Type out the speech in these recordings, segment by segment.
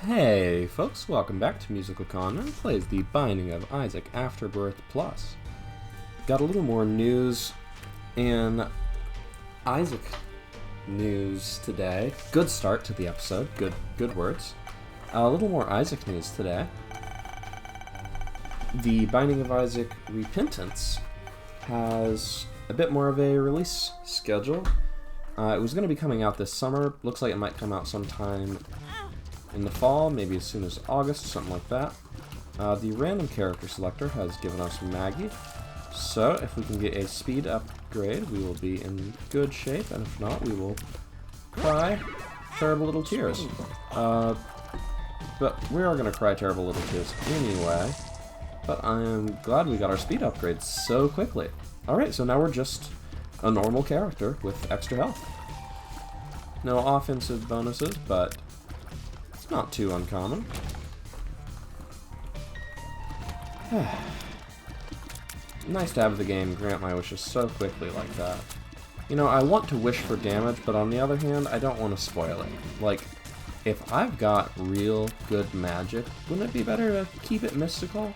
Hey folks, welcome back to MusicalConman plays the Binding of Isaac Afterbirth Plus. Got a little more news in Isaac news today. Good start to the episode, good words. A little more Isaac news today. The Binding of Isaac Repentance has a bit more of a release schedule. It was going to be coming out this summer. Looks like it might come out sometime in the fall, maybe as soon as August, something like that. The random character selector has given us Maggie, so if we can get a speed upgrade, we will be in good shape, and if not, we will cry terrible little tears. But we are going to cry terrible little tears anyway, but I am glad we got our speed upgrade so quickly. Alright, so now we're just a normal character with extra health. No offensive bonuses, but not too uncommon. Nice to have the game grant my wishes so quickly like that. You know, I want to wish for damage, but on the other hand, I don't want to spoil it. Like, if I've got real good magic, wouldn't it be better to keep it mystical?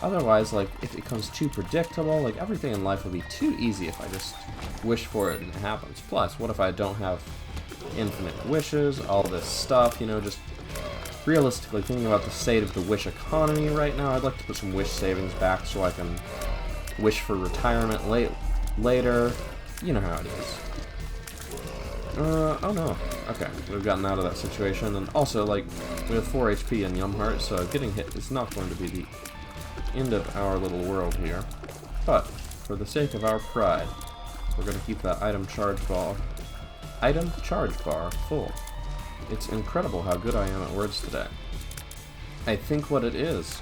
Otherwise, like, if it becomes too predictable, like, everything in life would be too easy if I just wish for it and it happens. Plus, what if I don't have infinite wishes, all this stuff, you know, just realistically thinking about the state of the wish economy right now, I'd like to put some wish savings back so I can wish for retirement later. You know how it is. Oh no. Okay, we've gotten out of that situation, and also, like, we have 4 HP and Yum Heart, so getting hit is not going to be the end of our little world here. But, for the sake of our pride, we're going to keep that item charge bar full. It's incredible how good I am at words today. I think what it is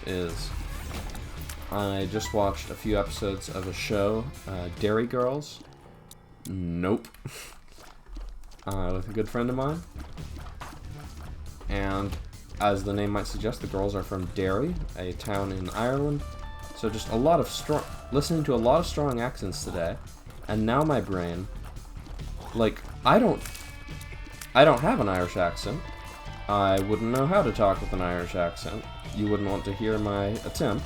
I just watched a few episodes of a show, Dairy Girls. Nope. With a good friend of mine. And as the name might suggest, the girls are from Derry, a town in Ireland. So just a lot of listening to a lot of strong accents today. And now my brain, like, I don't have an Irish accent. I wouldn't know how to talk with an Irish accent. You wouldn't want to hear my attempt.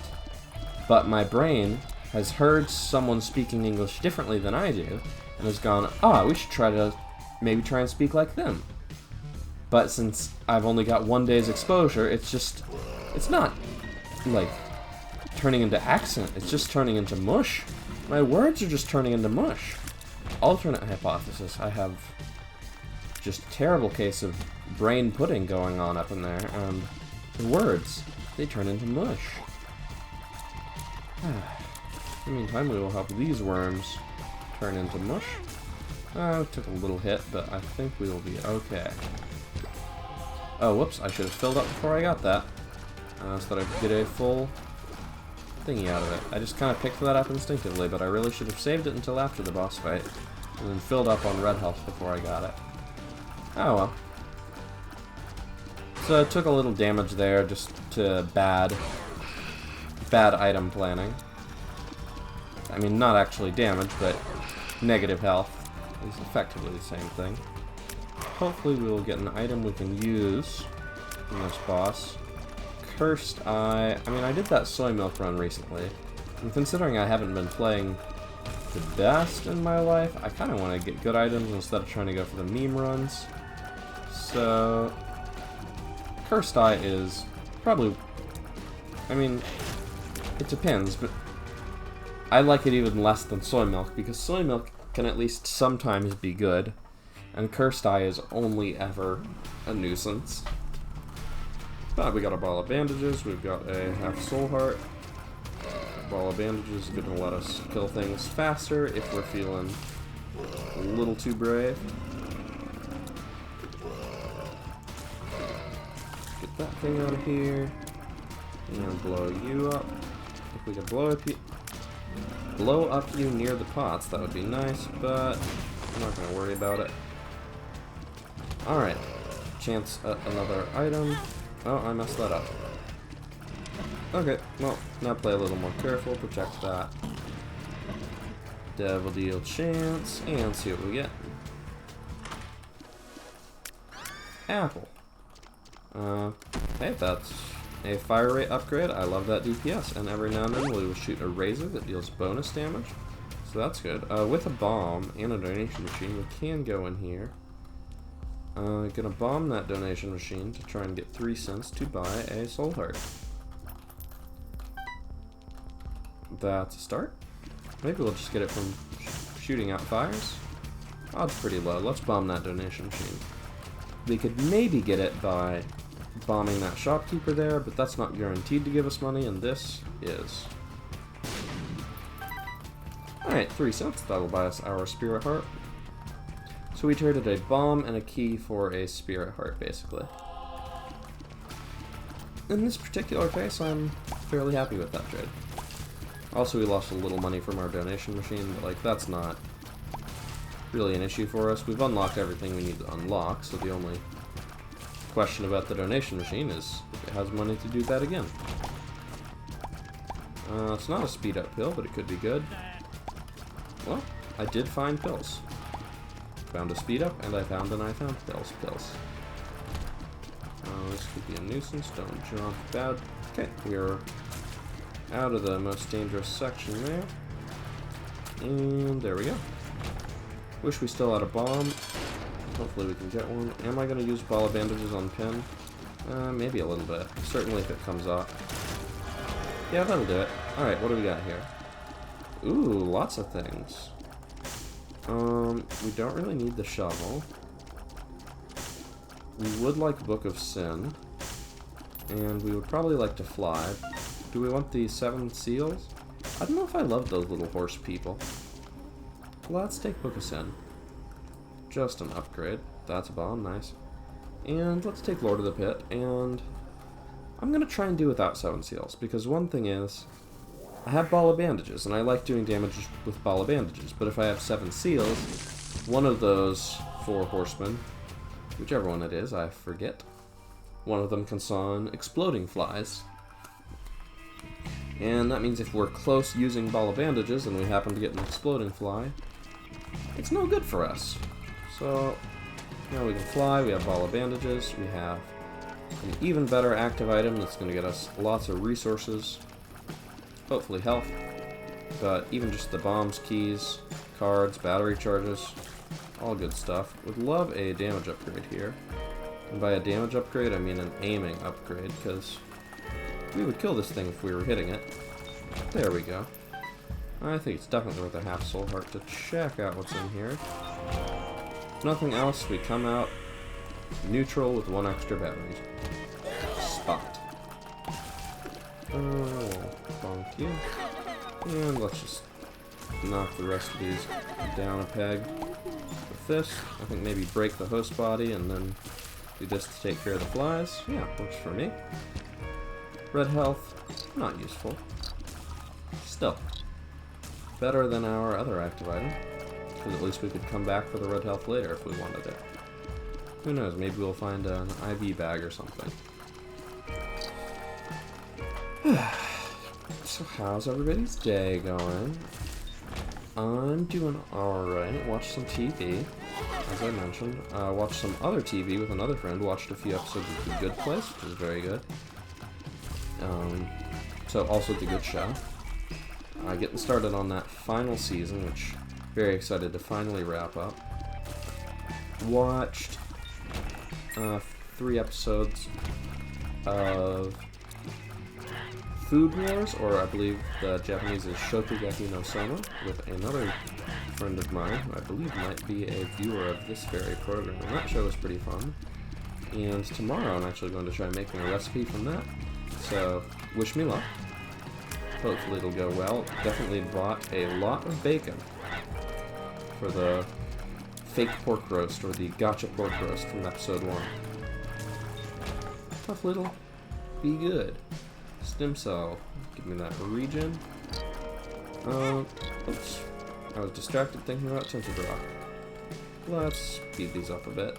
But my brain has heard someone speaking English differently than I do, and has gone, we should maybe try and speak like them. But since I've only got one day's exposure, it's not, like, turning into accent, it's just turning into mush. My words are just turning into mush. Alternate hypothesis, I have just a terrible case of brain pudding going on up in there, and the words, they turn into mush. In the meantime, we will help these worms turn into mush. Took a little hit, but I think we will be okay. Oh, whoops, I should have filled up before I got that, so that I could get a full thingy out of it. I just kind of picked that up instinctively, but I really should have saved it until after the boss fight, and then filled up on red health before I got it. Oh well. So it took a little damage there, just to bad item planning. I mean, not actually damage, but negative health is effectively the same thing. Hopefully we will get an item we can use in this boss. Cursed Eye. I mean, I did that soy milk run recently, and considering I haven't been playing the best in my life, I kind of want to get good items instead of trying to go for the meme runs. So, Cursed Eye is probably, I mean, it depends, but I like it even less than soy milk, because soy milk can at least sometimes be good, and Cursed Eye is only ever a nuisance. But we got a ball of bandages, we've got a half soul heart. A ball of bandages is going to let us kill things faster if we're feeling a little too brave. Get that thing out of here, and blow you up. If we could blow up you near the pots, that would be nice, but I'm not going to worry about it. Alright, chance at another item. Oh, I messed that up. Okay, well, now play a little more careful, protect that. Devil deal chance, and see what we get. Apple. Hey, that's a fire rate upgrade. I love that DPS. And every now and then we will shoot a razor that deals bonus damage. So that's good. With a bomb and a donation machine, we can go in here. Gonna bomb that donation machine to try and get 3 cents to buy a soul heart. That's a start. Maybe we'll just get it from shooting out fires. Odds pretty low. Let's bomb that donation machine. We could maybe get it by bombing that shopkeeper there, but that's not guaranteed to give us money, and this is. Alright, 3 cents. That'll buy us our spirit heart. So we traded a bomb and a key for a spirit heart, basically. In this particular case, I'm fairly happy with that trade. Also, we lost a little money from our donation machine, but like that's not really an issue for us. We've unlocked everything we need to unlock, so the only question about the donation machine is if it has money to do that again. It's not a speed up pill, but it could be good. Well, I did find pills. Found a speed up, and I found pills. This could be a nuisance. Don't jump. Bad. Okay, we are out of the most dangerous section there. And there we go. Wish we still had a bomb. Hopefully we can get one. Am I going to use ball of bandages on Pin? Maybe a little bit. Certainly if it comes up. Yeah, that'll do it. Alright, what do we got here? Ooh, lots of things. We don't really need the shovel. We would like Book of Sin. And we would probably like to fly. Do we want the 7 seals? I don't know if I love those little horse people. Let's take Book of Sin. Just an upgrade. That's a bomb, nice. And let's take Lord of the Pit, and I'm gonna try and do without 7 seals, because one thing is, I have Ball of Bandages, and I like doing damage with Ball of Bandages, but if I have 7 seals, one of those 4 horsemen, whichever one it is, I forget, one of them can spawn exploding flies. And that means if we're close using Ball of Bandages and we happen to get an exploding fly, it's no good for us. So, now we can fly, we have Ball of Bandages, we have an even better active item that's going to get us lots of resources, hopefully health, but even just the bombs, keys, cards, battery charges, all good stuff. Would love a damage upgrade here. And by a damage upgrade, I mean an aiming upgrade, because we would kill this thing if we were hitting it. There we go. I think it's definitely worth a half soul heart to check out what's in here. If nothing else, we come out neutral with 1 extra battery. Spot. Bonk you. And let's just knock the rest of these down a peg. With this, I think maybe break the host body and then do this to take care of the flies. Yeah, works for me. Red health, not useful. Still, better than our other active item, because at least we could come back for the red health later if we wanted it. Who knows, maybe we'll find an IV bag or something. So how's everybody's day going? I'm doing alright. Watched some TV, as I mentioned. Watched some other TV with another friend. Watched a few episodes of The Good Place, which is very good. So also The Good Show. Getting started on that final season, which very excited to finally wrap up. Watched 3 episodes of Food Wars, or I believe the Japanese is Shokugeki no Soma, with another friend of mine, who I believe might be a viewer of this very program. And that show was pretty fun. And tomorrow I'm actually going to try making a recipe from that. So, wish me luck. Hopefully it'll go well. Definitely bought a lot of bacon for the fake pork roast, or the gotcha pork roast from episode 1. Hopefully it'll be good. Stem cell. Give me that regen. Oops. I was distracted thinking about tinted rock. Let's speed these up a bit.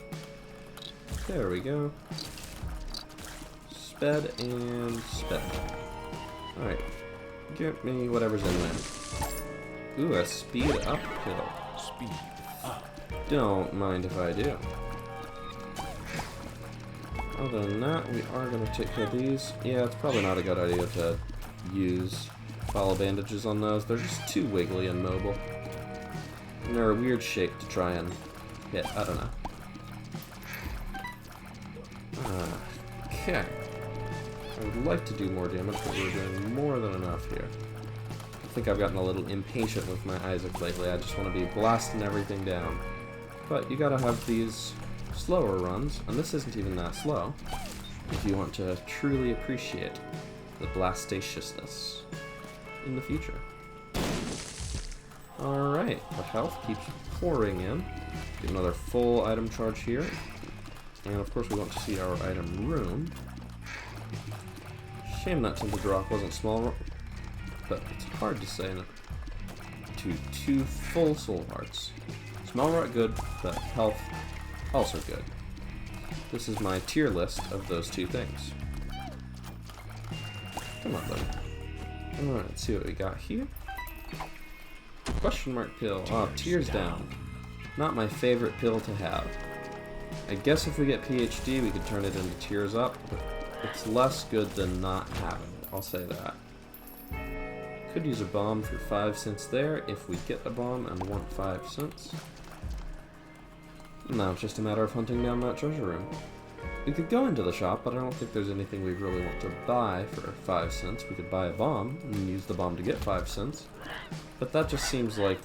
There we go. Sped and sped. Alright. Get me whatever's in there. Ooh, a speed up pill. Speed up. Don't mind if I do. Other than that, we are going to take care of these. Yeah, it's probably not a good idea to use follow bandages on those. They're just too wiggly and mobile. And they're a weird shape to try and hit. I don't know. Okay. I would like to do more damage, but we're doing more than enough here. I think I've gotten a little impatient with my Isaac lately. I just want to be blasting everything down. But you gotta have these slower runs, and this isn't even that slow, if you want to truly appreciate the blastaciousness in the future. Alright, the health keeps pouring in. Get another full item charge here. And of course we want to see our item room. Shame that Tinted Rock wasn't small, but it's hard to say to 2 full soul hearts. Small rock good, but health also good. This is my tier list of those 2 things. Come on, buddy. Alright, let's see what we got here. Question mark pill. Oh, tears down. Not my favorite pill to have. I guess if we get PhD, we could turn it into tears up, but it's less good than not having it. I'll say that. Could use a bomb for 5 cents there if we get a bomb and want 5 cents. Now it's just a matter of hunting down that treasure room. We could go into the shop, but I don't think there's anything we really want to buy for 5 cents. We could buy a bomb and use the bomb to get 5 cents. But that just seems like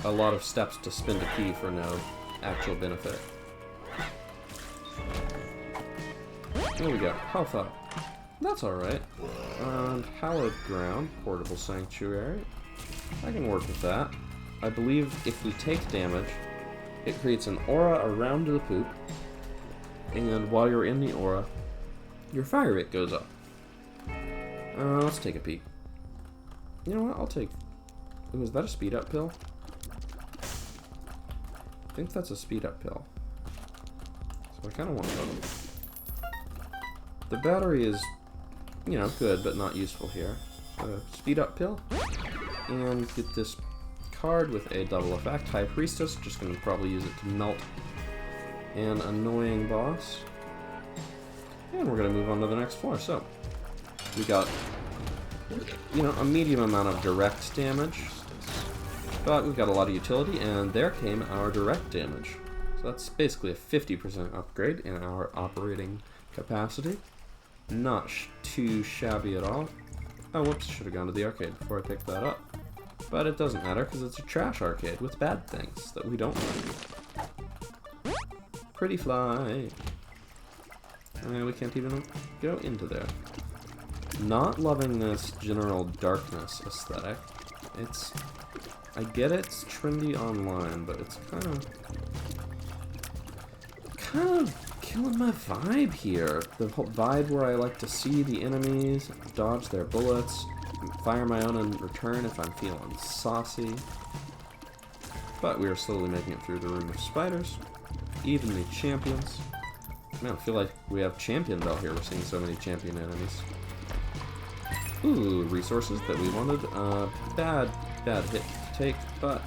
a lot of steps to spend a key for no actual benefit. There we go. Health up. That's alright. Hallowed Ground, Portable Sanctuary. I can work with that. I believe if we take damage, it creates an aura around the poop, and while you're in the aura, your fire rate goes up. Let's take a peek. You know what? I'll take... Ooh, is that a speed up pill? I think that's a speed up pill. So I kind of want both. The battery is, you know, good, but not useful here. Speed up pill. And get this card with a double effect. High Priestess, just going to probably use it to melt an annoying boss. And we're going to move on to the next floor. So, we got, you know, a medium amount of direct damage. But we've got a lot of utility, and there came our direct damage. So that's basically a 50% upgrade in our operating capacity. Not too shabby at all. Oh, whoops, should have gone to the arcade before I picked that up. But it doesn't matter, because it's a trash arcade with bad things that we don't like. Pretty fly. And we can't even go into there. Not loving this general darkness aesthetic. It's... I get it's trendy online, but it's kind of killing my vibe here. The whole vibe where I like to see the enemies, dodge their bullets, fire my own in return if I'm feeling saucy. But we are slowly making it through the room of spiders. Evenly champions. Man, I feel like we have champion bell here. We're seeing so many champion enemies. Ooh, resources that we wanted. Bad hit to take, but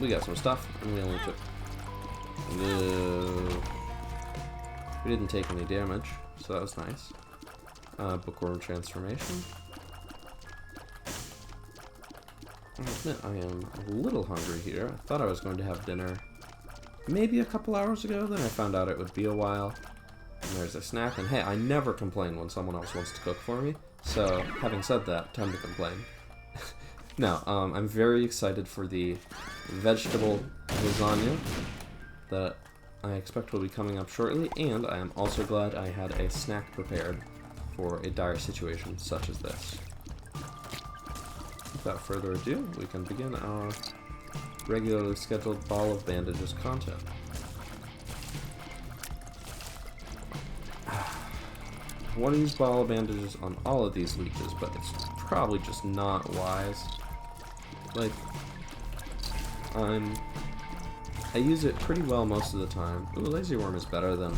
we got some stuff, and we only took... No. We didn't take any damage, so that was nice. Bookworm transformation. I admit I am a little hungry here. I thought I was going to have dinner maybe a couple hours ago, then I found out it would be a while. And there's a snack, and hey, I never complain when someone else wants to cook for me. So, having said that, time to complain. Now, I'm very excited for the vegetable lasagna that I expect will be coming up shortly, and I am also glad I had a snack prepared for a dire situation such as this. Without further ado, we can begin our regularly scheduled Ball of Bandages content. I want to use Ball of Bandages on all of these leeches, but it's probably just not wise. Like, I use it pretty well most of the time. Ooh, Lazy Worm is better than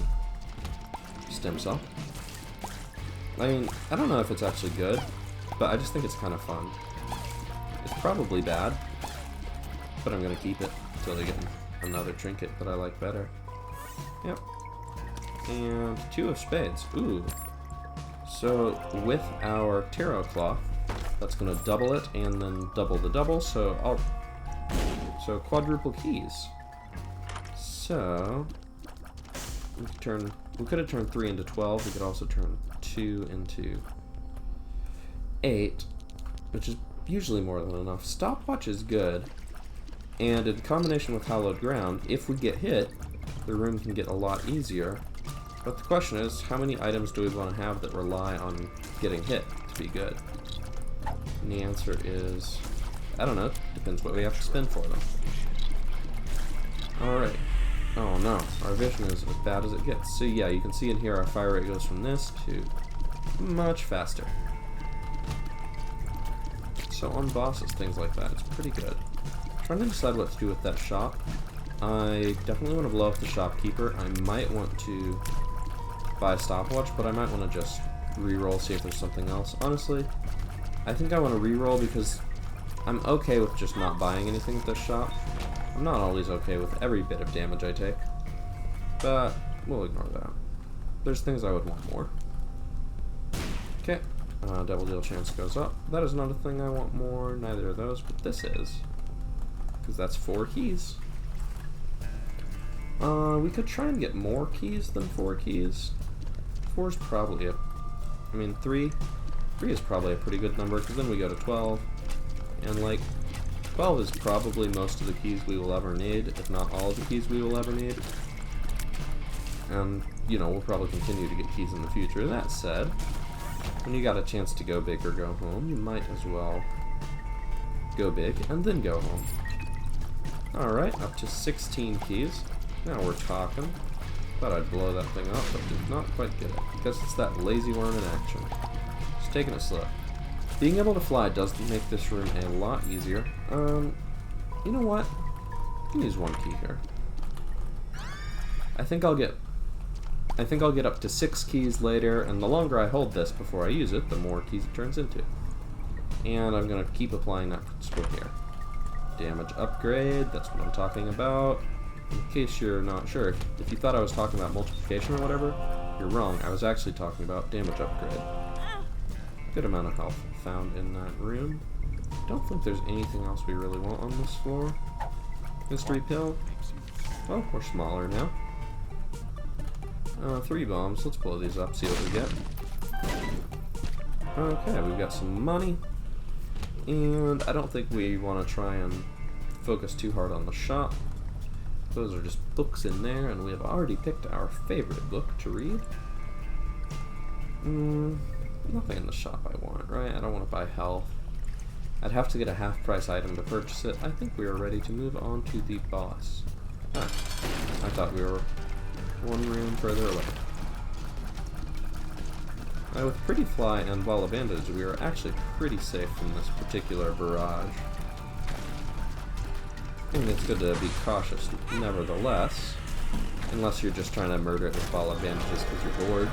Stem Cell. I mean, I don't know if it's actually good, but I just think it's kind of fun. It's probably bad, but I'm gonna keep it until I get another trinket that I like better. Yep. And 2 of spades. Ooh. So with our tarot cloth, that's going to double it and then double the double. So quadruple keys. So we could have turned 3 into 12. We could also turn 2 into 8, which is usually more than enough. Stopwatch is good, and in combination with hallowed ground, if we get hit, the room can get a lot easier. But the question is, how many items do we want to have that rely on getting hit to be good? And the answer is, I don't know, depends what we have to spend for them. Alright. Oh no, our vision is as bad as it gets. So yeah, you can see in here our fire rate goes from this to much faster. So on bosses, things like that, it's pretty good. I'm trying to decide what to do with that shop. I definitely want to blow up the shopkeeper. I might want to buy a stopwatch, but I might want to just re-roll, see if there's something else. Honestly, I think I want to re-roll because I'm okay with just not buying anything at this shop. I'm not always okay with every bit of damage I take, but we'll ignore that. There's things I would want more. Okay, double deal chance goes up. That is not a thing I want more, neither of those, but this is, because that's 4 keys. We could try and get more keys than 4 keys. 4 is probably I mean 3 is probably a pretty good number, because then we go to 12, and like 12 is probably most of the keys we will ever need, if not all of the keys we will ever need. And, you know, we'll probably continue to get keys in the future. That said, when you got a chance to go big or go home, you might as well go big and then go home. Alright, up to 16 keys. Now we're talking. Thought I'd blow that thing up, but did not quite get it, because it's that lazy worm in action. Just taking it slow. Being able to fly does make this room a lot easier. You know what? I can use 1 key here. I think I'll get up to 6 keys later, and the longer I hold this before I use it, the more keys it turns into. And I'm gonna keep applying that principle here. Damage upgrade, that's what I'm talking about. In case you're not sure, if you thought I was talking about multiplication or whatever, you're wrong. I was actually talking about damage upgrade. Good amount of health found in that room. Don't think there's anything else we really want on this floor. Mystery pill. Oh, we're smaller now. 3 bombs. Let's blow these up, see what we get. Okay, we've got some money. And I don't think we want to try and focus too hard on the shop. Those are just books in there, and we have already picked our favorite book to read. Nothing in the shop I want, right? I don't want to buy health. I'd have to get a half-price item to purchase it. I think we are ready to move on to the boss. Ah, I thought we were 1 room further away. With Pretty Fly and Ball of Bandage, we are actually pretty safe from this particular barrage. I think it's good to be cautious, nevertheless, unless you're just trying to murder it with Ball of Bandages because you're bored.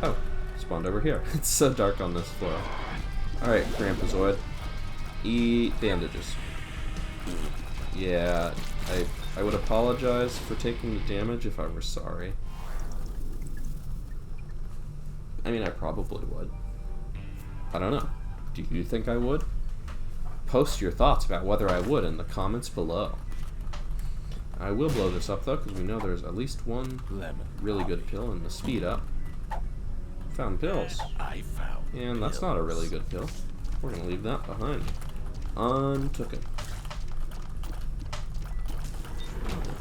Oh, spawned over here. It's so dark on this floor. Alright, Grandpazoid. Eat bandages. Yeah, I would apologize for taking the damage if I were sorry. I mean, I probably would. I don't know. Do you think I would? Post your thoughts about whether I would in the comments below. I will blow this up though, because we know there's at least 1 really good pill in the speed up. Found pills. And that's not a really good pill. We're going to leave that behind. Untooken.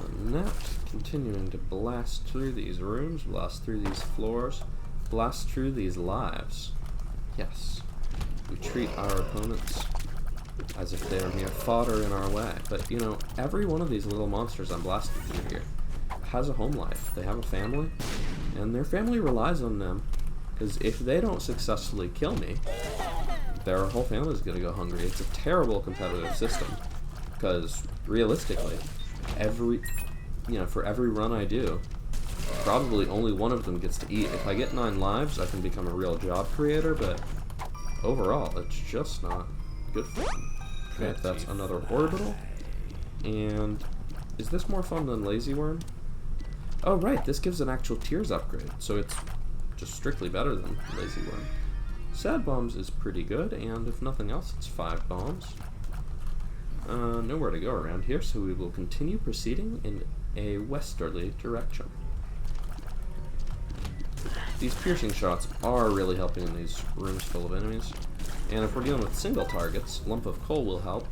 And that, continuing to blast through these rooms, blast through these floors, blast through these lives. Yes, we treat our opponents as if they are mere fodder in our way. But, you know, every one of these little monsters I'm blasting through here has a home life. They have a family, and their family relies on them. Because if they don't successfully kill me, their whole family is going to go hungry. It's a terrible competitive system. Because, realistically, for every run I do, probably only 1 of them gets to eat. If I get 9 lives, I can become a real job creator, but overall, it's just not good for them. Okay, that's another orbital. And is this more fun than Lazy Worm? Oh right, this gives an actual tiers upgrade, so it's just strictly better than Lazy Worm. Sad Bombs is pretty good, and if nothing else, it's 5 bombs. Nowhere to go around here, so we will continue proceeding in a westerly direction. These piercing shots are really helping in these rooms full of enemies. And if we're dealing with single targets, Lump of Coal will help,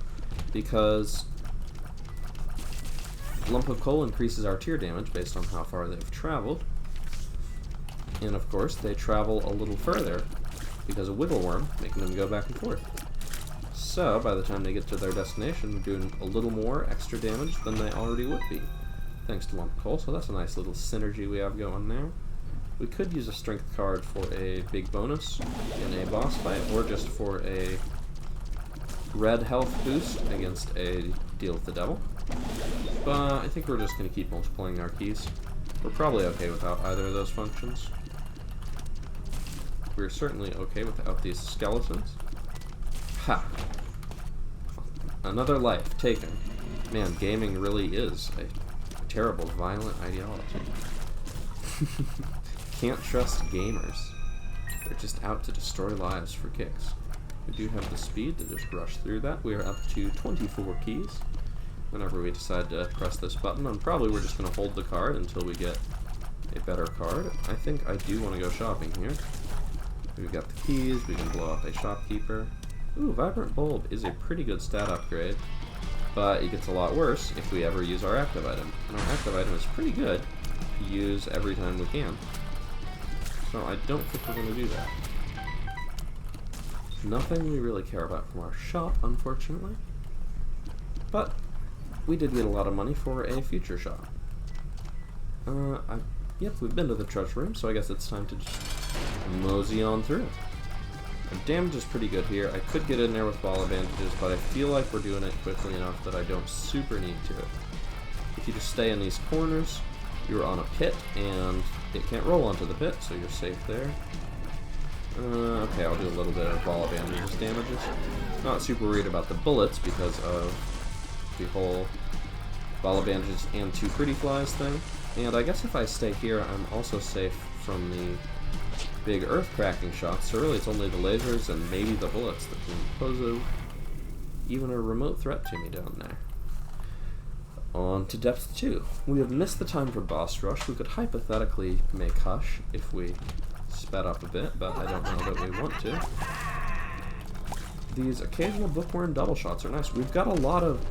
because Lump of Coal increases our tier damage based on how far they've traveled. And of course, they travel a little further because of Wiggle Worm, making them go back and forth. So, by the time they get to their destination, we're doing a little more extra damage than they already would be, thanks to Lump of Coal, so that's a nice little synergy we have going there. We could use a strength card for a big bonus in a boss fight, or just for a red health boost against a deal with the devil. But I think we're just going to keep multiplying our keys. We're probably okay without either of those functions. We're certainly okay without these skeletons. Ha! Another life taken. Man, gaming really is a terrible, violent ideology. Can't trust gamers. They're just out to destroy lives for kicks. We do have the speed to just rush through that. We are up to 24 keys. Whenever we decide to press this button, and probably we're just going to hold the card until we get a better card. I think I do want to go shopping here. We've got the keys, we can blow up a shopkeeper. Ooh, Vibrant Bulb is a pretty good stat upgrade, but it gets a lot worse if we ever use our active item. And our active item is pretty good to use every time we can. So I don't think we're going to do that. Nothing we really care about from our shop, unfortunately. But we did get a lot of money for a future shop. Yep, we've been to the treasure room, so I guess it's time to just mosey on through. Our damage is pretty good here. I could get in there with ball of bandages, but I feel like we're doing it quickly enough that I don't super need to. If you just stay in these corners, you're on a pit, and it can't roll onto the pit, so you're safe there. Okay, I'll do a little bit of ball of bandages damages. Not super worried about the bullets because of the whole ball of bandages and 2 pretty flies thing. And I guess if I stay here, I'm also safe from the big earth cracking shots, so really it's only the lasers and maybe the bullets that can pose even a remote threat to me down there. On to depth 2. We have missed the time for boss rush. We could hypothetically make Hush if we sped up a bit, but I don't know that we want to. These occasional bookworm double shots are nice. We've got a lot of...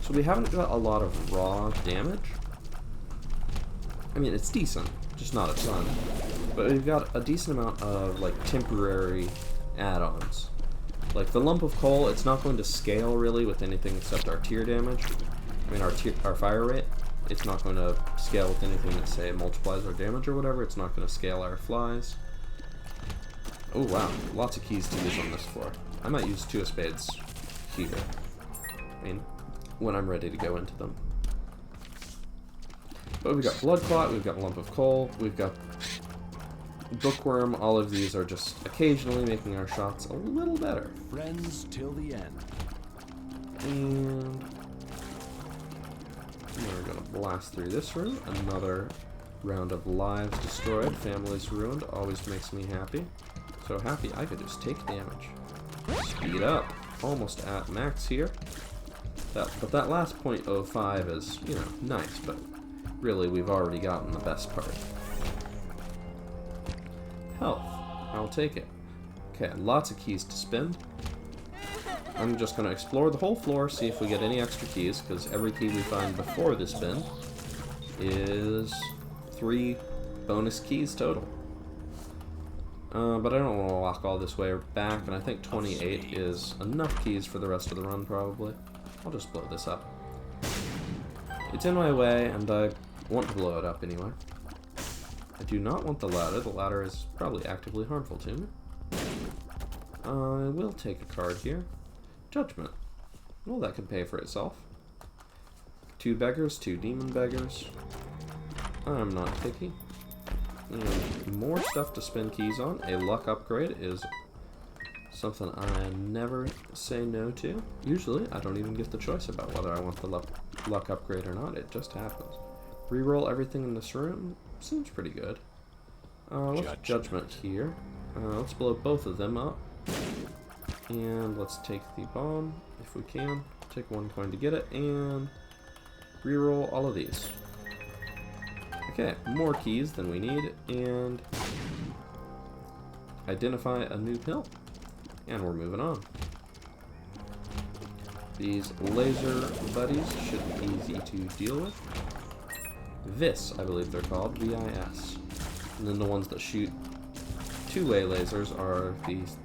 So we haven't got a lot of raw damage. I mean, it's decent, just not a ton. But we've got a decent amount of, like, temporary add-ons. Like, the Lump of Coal, it's not going to scale, really, with anything except our tier damage. I mean, our fire rate. It's not going to scale with anything that, say, multiplies our damage or whatever. It's not going to scale our flies. Oh, wow. Lots of keys to use on this floor. I might use 2 of spades here. I mean, when I'm ready to go into them. But we've got Blood Clot, we've got Lump of Coal, we've got Bookworm. All of these are just occasionally making our shots a little better. Friends till the end. And we're gonna blast through this room. Another round of lives destroyed, families ruined, always makes me happy. So happy I could just take damage. Speed up, almost at max here. But that last 0.05 is, you know, nice, but really we've already gotten the best part. Health, I'll take it. Okay, lots of keys to spend. I'm just going to explore the whole floor, see if we get any extra keys, because every key we find before this spin is 3 bonus keys total. But I don't want to walk all this way back, and I think 28 is enough keys for the rest of the run, probably. I'll just blow this up. It's in my way, and I want to blow it up anyway. I do not want the ladder. The ladder is probably actively harmful to me. I will take a card here. Judgment. Well, that could pay for itself. 2 beggars, 2 demon beggars. I'm not picky. And more stuff to spend keys on. A luck upgrade is something I never say no to. Usually, I don't even get the choice about whether I want the luck upgrade or not. It just happens. Reroll everything in this room. Seems pretty good. Let's judgment here. Let's blow both of them up. And let's take the bomb, if we can. Take 1 coin to get it, and reroll all of these. Okay, more keys than we need, and identify a new pill. And we're moving on. These laser buddies should be easy to deal with. Vis, I believe they're called, V-I-S. And then the ones that shoot two-way lasers are these,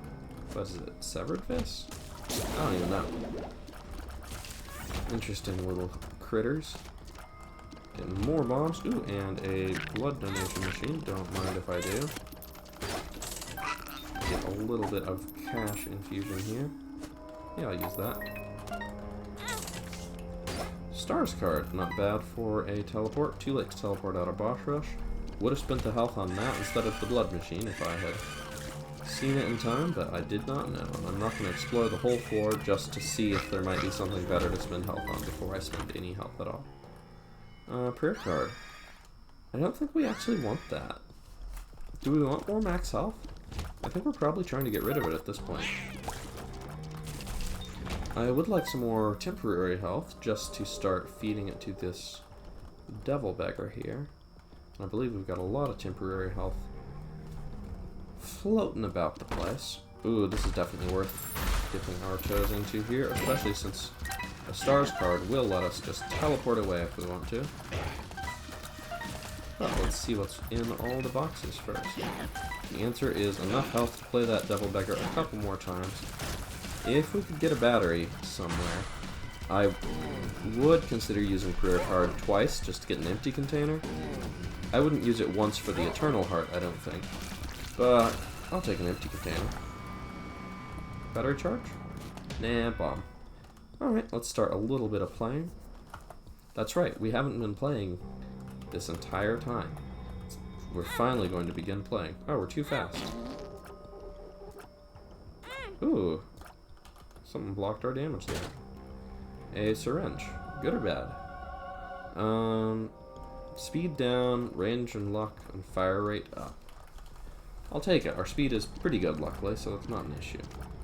what is it, severed vis? I don't even know. Interesting little critters. Getting more bombs. Ooh, and a blood donation machine. Don't mind if I do. Get a little bit of cash infusion here. Yeah, I'll use that. Stars card, not bad for a teleport. Too late to teleport out of boss rush. Would have spent the health on that instead of the blood machine if I had seen it in time, but I did not know. I'm not going to explore the whole floor just to see if there might be something better to spend health on before I spend any health at all. Prayer card. I don't think we actually want that. Do we want more max health? I think we're probably trying to get rid of it at this point. I would like some more temporary health just to start feeding it to this devil beggar here. I believe we've got a lot of temporary health floating about the place. Ooh, this is definitely worth dipping our toes into here, especially since a stars card will let us just teleport away if we want to. But let's see what's in all the boxes first. The answer is enough health to play that devil beggar a couple more times. If we could get a battery somewhere, I would consider using prayer card twice just to get an empty container. I wouldn't use it once for the eternal heart, I don't think. But I'll take an empty container. Battery charge? Nah, bomb. Alright, let's start a little bit of playing. That's right, we haven't been playing this entire time. We're finally going to begin playing. Oh, we're too fast. Ooh. Something blocked our damage there. A syringe. Good or bad? Speed down, range and luck, and fire rate up. I'll take it. Our speed is pretty good, luckily, so it's not an issue.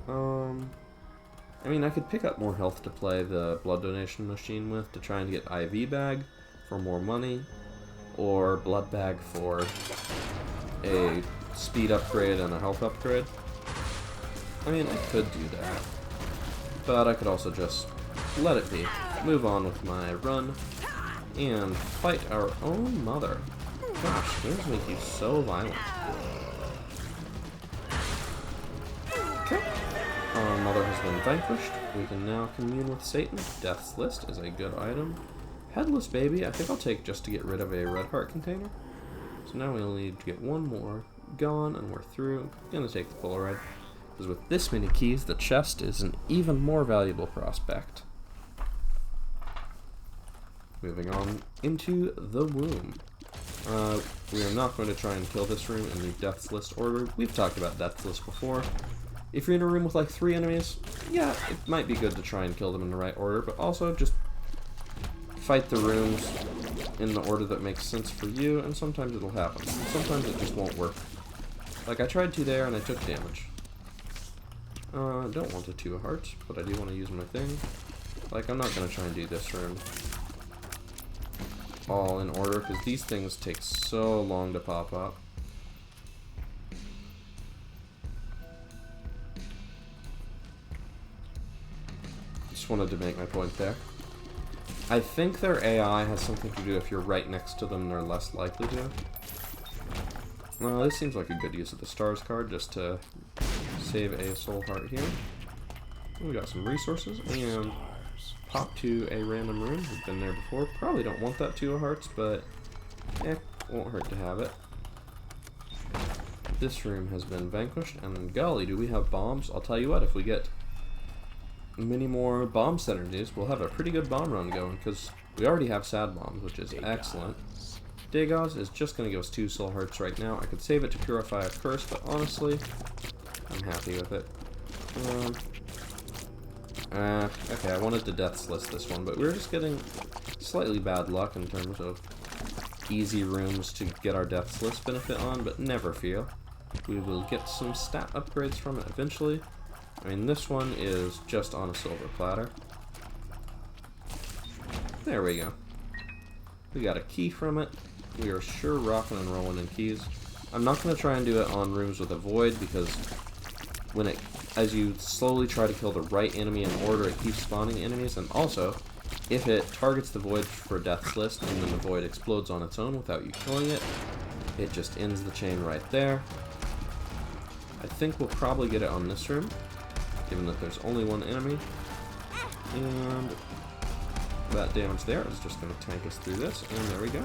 I mean, I could pick up more health to play the blood donation machine with to try and get IV bag for more money, or blood bag for a speed upgrade and a health upgrade. I mean, I could do that, but I could also just let it be, move on with my run, and fight our own mother. Gosh, games make you so violent. Okay. Our mother has been vanquished. We can now commune with Satan. Death's List is a good item. Headless Baby, I think I'll take just to get rid of a red heart container. So now we only need to get one more gone, and we're through. Gonna take the Polaroid, because with this many keys, the chest is an even more valuable prospect. Moving on into the womb. We are not going to try and kill this room in the Death's List order. We've talked about Death's List before. If you're in a room with like 3 enemies, yeah, it might be good to try and kill them in the right order, but also just fight the rooms in the order that makes sense for you, and sometimes it'll happen. Sometimes it just won't work. Like I tried to there and I took damage. I don't want a 2 of hearts, but I do want to use my thing. Like, I'm not going to try and do this room all in order, because these things take so long to pop up. Just wanted to make my point there. I think their AI has something to do if you're right next to them, they're less likely to. Well, this seems like a good use of the stars card, just to save a soul heart here. We got some resources, and pop to a random room. We've been there before. Probably don't want that 2 of hearts, but won't hurt to have it. This room has been vanquished, and golly, do we have bombs? I'll tell you what, if we get many more bomb synergies, we'll have a pretty good bomb run going, because we already have sad bombs, which is excellent. Dagaz is just going to give us 2 soul hearts right now. I could save it to purify a curse, but honestly, I'm happy with it. Okay, I wanted to Death's List this one, but we're just getting slightly bad luck in terms of easy rooms to get our Dustless benefit on, but never fear. We will get some stat upgrades from it eventually. I mean, this one is just on a silver platter. There we go. We got a key from it. We are sure rocking and rolling in keys. I'm not going to try and do it on rooms with a void, because as you slowly try to kill the right enemy in order, it keeps spawning enemies, and also, if it targets the void for Dustless and then the void explodes on its own without you killing it, it just ends the chain right there. I think we'll probably get it on this room, given that there's only one enemy, and that damage there is just going to tank us through this, and there we go.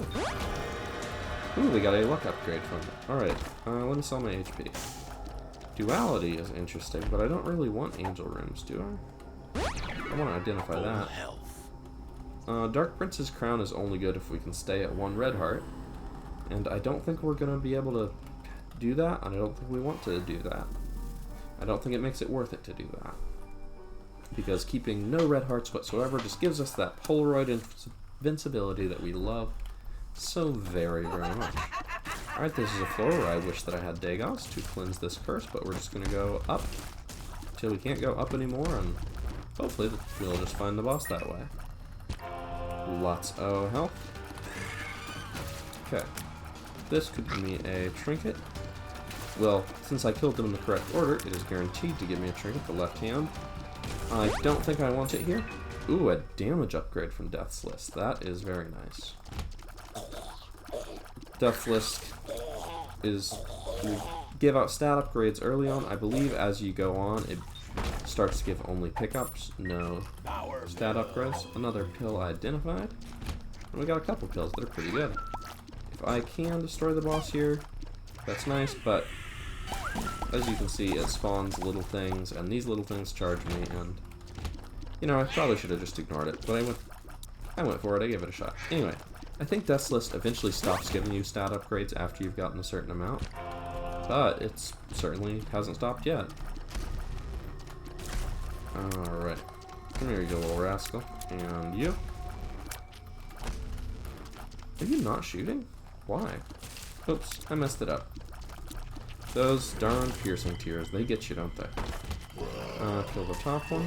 Ooh, we got a luck upgrade from it. Alright, let me sell my HP. Duality is interesting, but I don't really want angel rooms, do I? I want to identify that. Dark Prince's Crown is only good if we can stay at 1 red heart, and I don't think we're going to be able to do that, and I don't think we want to do that. I don't think it makes it worth it to do that. Because keeping no red hearts whatsoever just gives us that Polaroid invincibility that we love so very, very much. Alright, this is a floor where I wish that I had Dagos to cleanse this curse, but we're just going to go up till we can't go up anymore, and hopefully we'll just find the boss that way. Lots of health. Okay. This could give me a trinket. Well, since I killed them in the correct order, it is guaranteed to give me a trinket, the left hand. I don't think I want it here. Ooh, a damage upgrade from Dustless. That is very nice. Dustless is... you give out stat upgrades early on. I believe as you go on, it starts to give only pickups, no stat upgrades. Another pill identified. And we got a couple pills that are pretty good. If I can destroy the boss here, that's nice, but as you can see, it spawns little things, and these little things charge me, and you know, I probably should have just ignored it, but I went for it, I gave it a shot. Anyway, I think Dustless eventually stops giving you stat upgrades after you've gotten a certain amount, but it certainly hasn't stopped yet. Alright, come here, you little rascal. And you? Are you not shooting? Why? Oops, I messed it up. Those darn piercing tears, they get you, don't they? Kill the top one.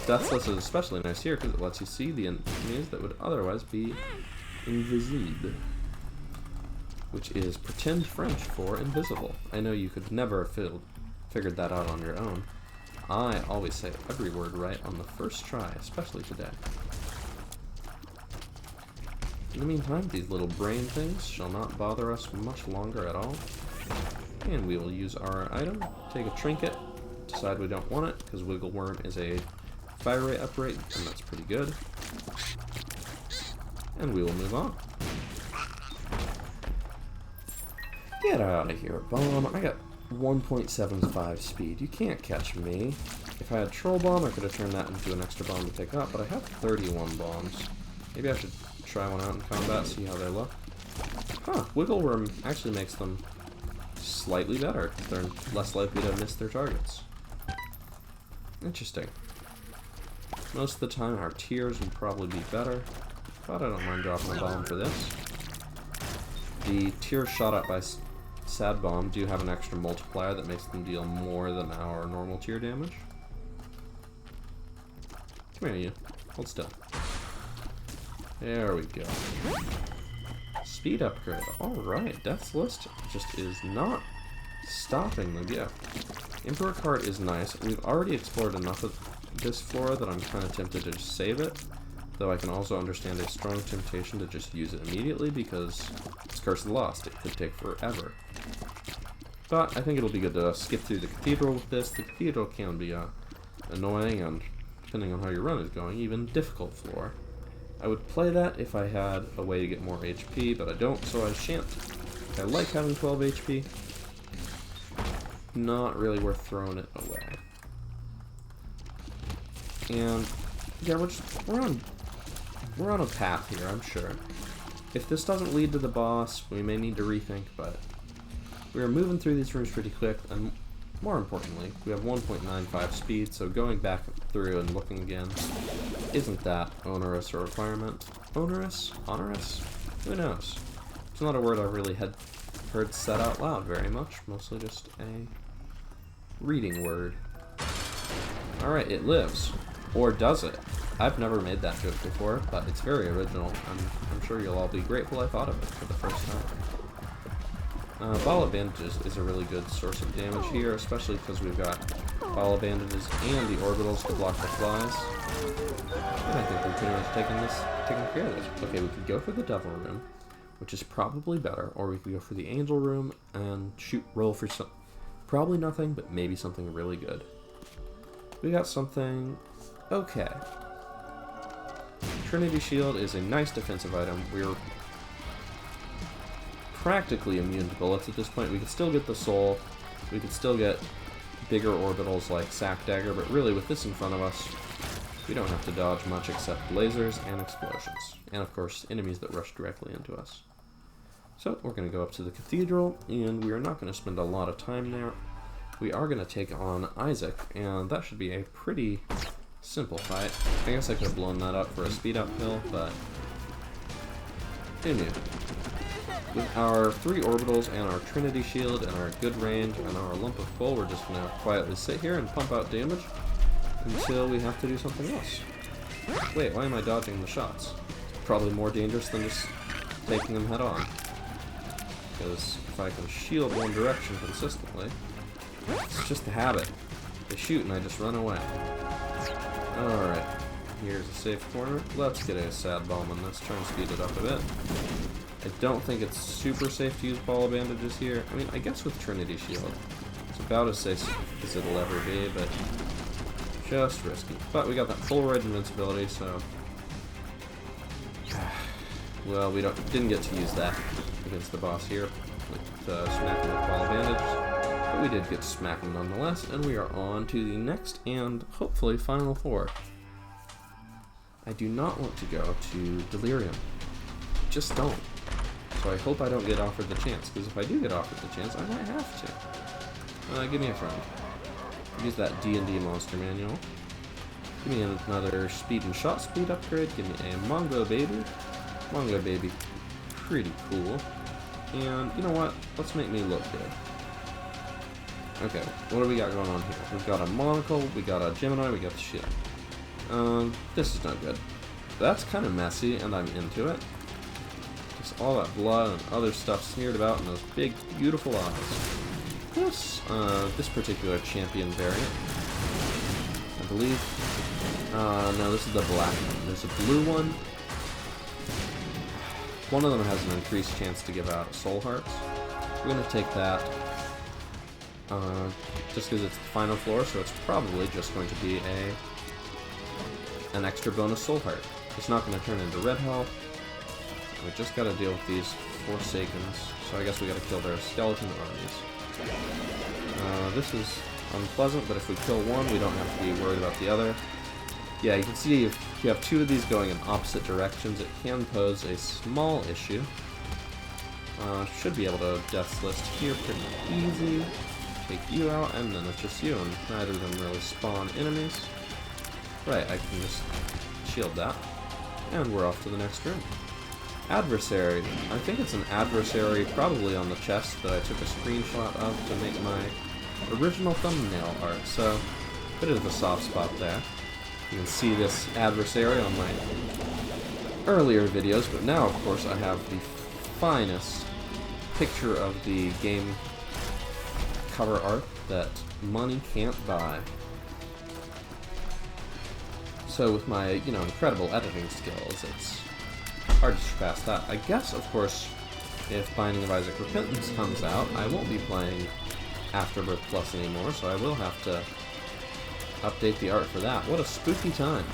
Dustless is especially nice here because it lets you see the enemies that would otherwise be invisible. Which is pretend French for invisible. I know you could never have figured that out on your own. I always say every word right on the first try, especially today. In the meantime, these little brain things shall not bother us much longer at all. And we will use our item, take a trinket, decide we don't want it, because Wiggle Worm is a fire rate upgrade, and that's pretty good. And we will move on. Get out of here, bomb. I got 1.75 speed. You can't catch me. If I had Troll Bomb, I could have turned that into an extra bomb to pick up, but I have 31 bombs. Maybe I should try one out in combat, see how they look. Huh, Wiggle Worm actually makes them slightly better. They're less likely to miss their targets. Interesting. Most of the time our tears would probably be better, but I don't mind dropping a bomb for this. The tears shot up by Sad Bomb do have an extra multiplier that makes them deal more than our normal tear damage. Come here, you. Hold still. There we go. Speed upgrade. Alright, Dustless just is not stopping the gift. Emperor card is nice. We've already explored enough of this floor that I'm kind of tempted to just save it, though I can also understand a strong temptation to just use it immediately because it's Curse of the Lost. It could take forever. But I think it'll be good to skip through the cathedral with this. The cathedral can be annoying and, depending on how your run is going, even difficult floor. I would play that if I had a way to get more HP, but I don't, so I shan't. I like having 12 HP. Not really worth throwing it away. And yeah, we're on a path here, I'm sure. If this doesn't lead to the boss, we may need to rethink, but we are moving through these rooms pretty quick, and more importantly, we have 1.95 speed, so going back through and looking again isn't that onerous a requirement. Onerous? Onerous? Who knows? It's not a word I've really heard said out loud very much. Mostly just a reading word. Alright, it lives. Or does it? I've never made that joke before, but it's very original. I'm sure you'll all be grateful I thought of it for the first time. Ball of Bandages is a really good source of damage here, especially because we've got Ball of Bandages and the orbitals to block the flies. And I think we're pretty much taking care of this. Okay, we could go for the Devil Room, which is probably better, or we could go for the Angel Room and roll for some, probably nothing, but maybe something really good. We got something okay. Trinity Shield is a nice defensive item. We're practically immune to bullets at this point. We could still get the soul. We could still get bigger orbitals like Sack Dagger, but really with this in front of us, we don't have to dodge much except lasers and explosions. And of course, enemies that rush directly into us. So we're going to go up to the Cathedral, and we are not going to spend a lot of time there. We are going to take on Isaac, and that should be a pretty simple fight. I guess I could have blown that up for a speed up hill, but who knew? With our 3 orbitals and our Trinity Shield and our good range and our lump of coal, we're just going to quietly sit here and pump out damage until we have to do something else. Wait, why am I dodging the shots? Probably more dangerous than just taking them head on. Because if I can shield one direction consistently, it's just a habit. They shoot and I just run away. Alright, here's a safe corner. Let's get a sad bomb on this, try and speed it up a bit. I don't think it's super safe to use Ball of Bandages here. I mean, I guess with Trinity Shield, it's about as safe as it'll ever be, but just risky. But we got that Polaroid invincibility, so well, we didn't get to use that against the boss here. Smack him with Ball of Bandages, but we did get to smack him nonetheless, and we are on to the next and hopefully final 4. I do not want to go to Delirium. Just don't. So I hope I don't get offered the chance, because if I do get offered the chance, I might have to. Give me a friend. Use that D&D monster manual. Give me another speed and shot speed upgrade. Give me a Mongo Baby. Mongo Baby, pretty cool. And you know what? Let's make me look good. Okay, what do we got going on here? We've got a monocle, we got a Gemini, we got the shield. This is not good. That's kind of messy, and I'm into it. Just all that blood and other stuff smeared about in those big, beautiful eyes. This particular champion variant, I believe. No, this is the black one. There's a blue one. One of them has an increased chance to give out soul hearts. We're going to take that just because it's the final floor, so it's probably just going to be an extra bonus soul heart. It's not going to turn into red health. We just got to deal with these Forsakens, so I guess we got to kill their skeleton armies. This is unpleasant, but if we kill one, we don't have to be worried about the other. Yeah, you can see if you have 2 of these going in opposite directions, it can pose a small issue. Should be able to Dustless here pretty easy. Take you out, and then it's just you, and neither of them really spawn enemies. Right, I can just shield that. And we're off to the next room. Adversary. I think it's an adversary probably on the chest that I took a screenshot of to make my original thumbnail art, so a bit of a soft spot there. You can see this adversary on my earlier videos, but now, of course, I have the finest picture of the game cover art that money can't buy. So with my, incredible editing skills, it's hard to surpass that. I guess, of course, if Binding of Isaac Repentance comes out, I won't be playing Afterbirth Plus anymore, so I will have to update the art for that. What a spooky time.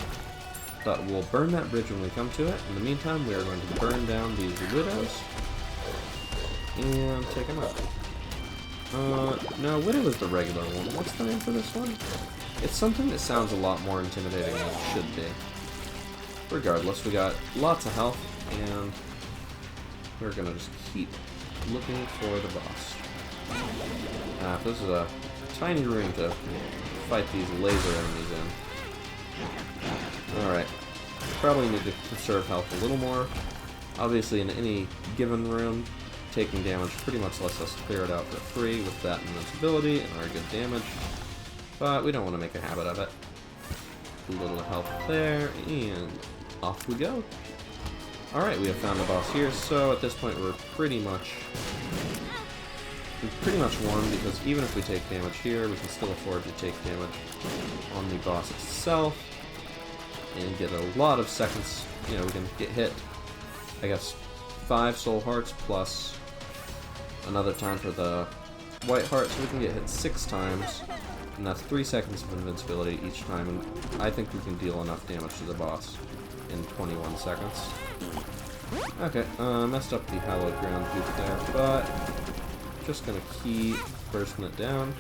But we'll burn that bridge when we come to it. In the meantime, we are going to burn down these widows and take them out. No, widow is the regular one. What's the name for this one? It's something that sounds a lot more intimidating than it should be. Regardless, we got lots of health, and we're gonna just keep looking for the boss. This is a tiny room to fight these laser enemies in. Alright, probably need to conserve health a little more. Obviously, in any given room, taking damage pretty much lets us clear it out for free with that invincibility and our good damage. But we don't want to make a habit of it. A little health there, and off we go. Alright, we have found the boss here, so at this point we've pretty much won, because even if we take damage here, we can still afford to take damage on the boss itself and get a lot of seconds. You know, we can get hit, I guess, 5 soul hearts plus another time for the white heart, so we can get hit 6 times, and that's 3 seconds of invincibility each time, and I think we can deal enough damage to the boss in 21 seconds. Okay, messed up the hallowed ground goop there, but just gonna keep bursting it down.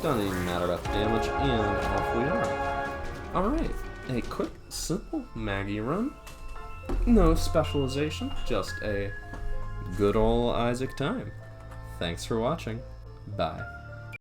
Doesn't even matter about the damage, and off we are. Alright, a quick, simple Maggie run. No specialization, just a good ol' Isaac time. Thanks for watching. Bye.